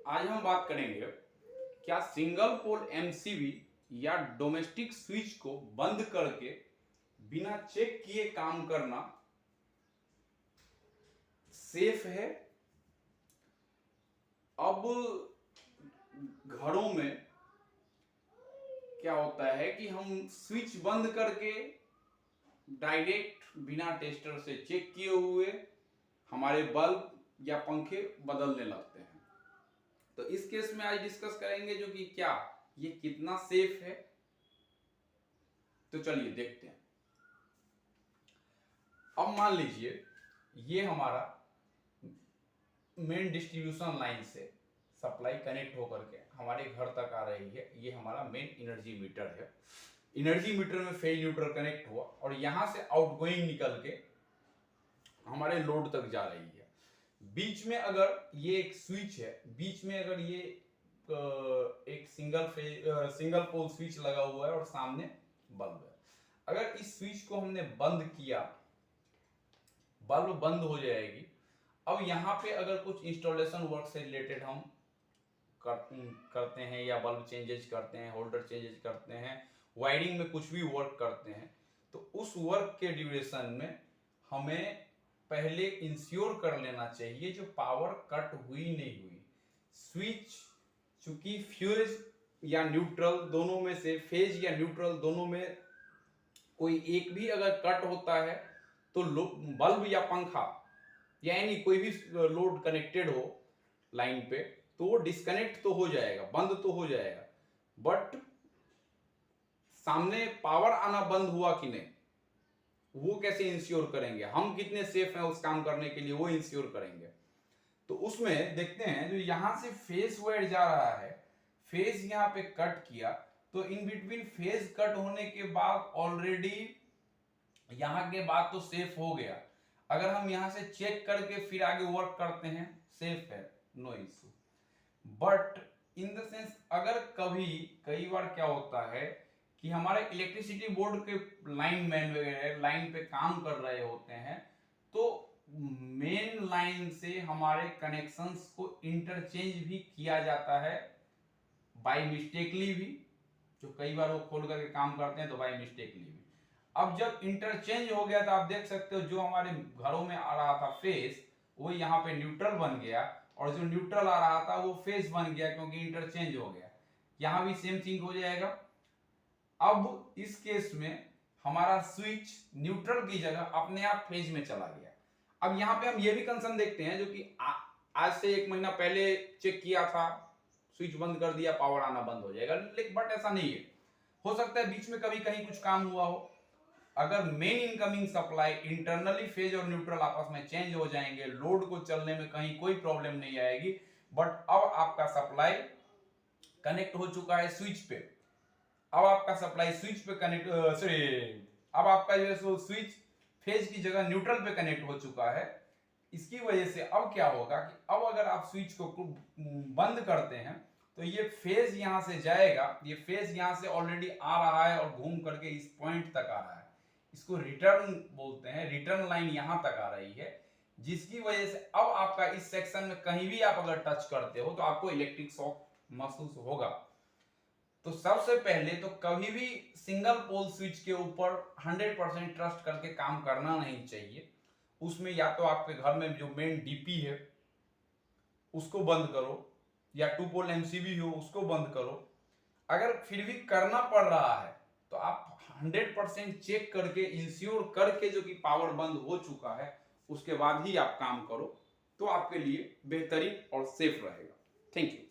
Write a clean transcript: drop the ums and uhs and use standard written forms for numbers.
आज हम बात करेंगे क्या सिंगल पोल एमसीबी या डोमेस्टिक स्विच को बंद करके बिना चेक किए काम करना सेफ है। अब घरों में क्या होता है कि हम स्विच बंद करके डायरेक्ट बिना टेस्टर से चेक किए हुए हमारे बल्ब या पंखे बदलने लगते हैं। तो इस केस में आज डिस्कस करेंगे जो कि क्या ये कितना सेफ है। तो चलिए देखते हैं। अब मान लीजिए ये हमारा मेन डिस्ट्रीब्यूशन लाइन से सप्लाई कनेक्ट होकर के हमारे घर तक आ रही है। ये हमारा मेन एनर्जी मीटर है। एनर्जी मीटर में फेज न्यूट्रल कनेक्ट हुआ और यहां से आउटगोइंग निकल के हमारे लोड तक जा रही है। बीच में अगर ये एक स्विच है, बीच में अगर ये एक सिंगल पोल स्विच लगा हुआ है और सामने बल्ब है। अगर इस स्विच को हमने बंद किया, बल्ब बंद हो जाएगी। अब यहाँ पे अगर कुछ इंस्टॉलेशन वर्क से रिलेटेड हम करते हैं या बल्ब चेंजेस करते हैं, होल्डर चेंजेस करते हैं, वायरिंग में कुछ भी वर्क करते हैं, तो उस वर्क के ड्यूरेशन में हमें पहले इंश्योर कर लेना चाहिए जो पावर कट हुई नहीं हुई। स्विच चूंकि फ्यूज या न्यूट्रल दोनों में से, फेज या न्यूट्रल दोनों में कोई एक भी अगर कट होता है तो बल्ब या पंखा यानी कोई भी लोड कनेक्टेड हो लाइन पे तो वो डिस्कनेक्ट तो हो जाएगा, बंद तो हो जाएगा, बट सामने पावर आना बंद हुआ कि नहीं वो कैसे इंश्योर करेंगे, हम कितने सेफ हैं उस काम करने के लिए वो इंश्योर करेंगे। तो उसमें देखते हैं जो यहां से फेज वायर जा रहा है, फेज यहां पे कट किया तो इन बिटवीन फेज कट होने के बाद ऑलरेडी यहां के बाद तो सेफ हो गया। अगर हम यहां से चेक करके फिर आगे वर्क करते हैं सेफ है, no issue. But in the sense अगर कई बार क्या होता है कि हमारे इलेक्ट्रिसिटी बोर्ड के लाइन मैन वगैरह लाइन पे काम कर रहे होते हैं तो मेन लाइन से हमारे कनेक्शंस को इंटरचेंज भी किया जाता है बाय मिस्टेकली भी, जो कई बार वो खोल करके काम करते हैं तो बाय मिस्टेकली भी। अब जब इंटरचेंज हो गया तो आप देख सकते हो जो हमारे घरों में आ रहा था फेज वो यहाँ पे न्यूट्रल बन गया और जो न्यूट्रल आ रहा था वो फेज बन गया क्योंकि इंटरचेंज हो गया। यहां भी सेम थिंग हो जाएगा। अब इस केस में हमारा स्विच न्यूट्रल की जगह अपने आप फेज में चला गया। अब यहां पे हम ये भी कंसर्न देखते हैं जो कि आज से 1 महीना पहले चेक किया था, स्विच बंद कर दिया, पावर आना बंद हो जाएगा, लेकिन बट ऐसा नहीं है। हो सकता है बीच में कभी कहीं कुछ काम हुआ हो। अगर main incoming supply internally phase और न्यूट्रल आपस में चेंज हो जाएंगे, लोड को चलने में कहीं कोई प्रॉब्लम नहीं आएगी। बट अब आपका सप्लाई कनेक्ट हो चुका है स्विच पे, अब आपका सप्लाई स्विच पे कनेक्ट अब आपका जो है सो स्विच फेज की जगह न्यूट्रल पे कनेक्ट हो चुका है। इसकी वजह से अब क्या होगा कि अब अगर आप स्विच को बंद करते हैं तो ये फेज यहां से जाएगा, ये फेज यहां से ऑलरेडी आ रहा है और घूम करके इस पॉइंट तक आ रहा है, इसको रिटर्न बोलते हैं। रिटर्न लाइन यहां तक आ रही है जिसकी वजह से अब आपका इस सेक्शन में कहीं भी आप अगर टच करते हो तो आपको इलेक्ट्रिक शॉक महसूस होगा। तो सबसे पहले तो कभी भी सिंगल पोल स्विच के ऊपर 100% ट्रस्ट करके काम करना नहीं चाहिए। उसमें या तो आपके घर में जो मेन डीपी है उसको बंद करो या 2 पोल एमसीबी हो उसको बंद करो। अगर फिर भी करना पड़ रहा है तो आप 100% चेक करके इंश्योर करके जो कि पावर बंद हो चुका है उसके बाद ही आप काम करो तो आपके लिए बेहतरीन और सेफ रहेगा। Thank you.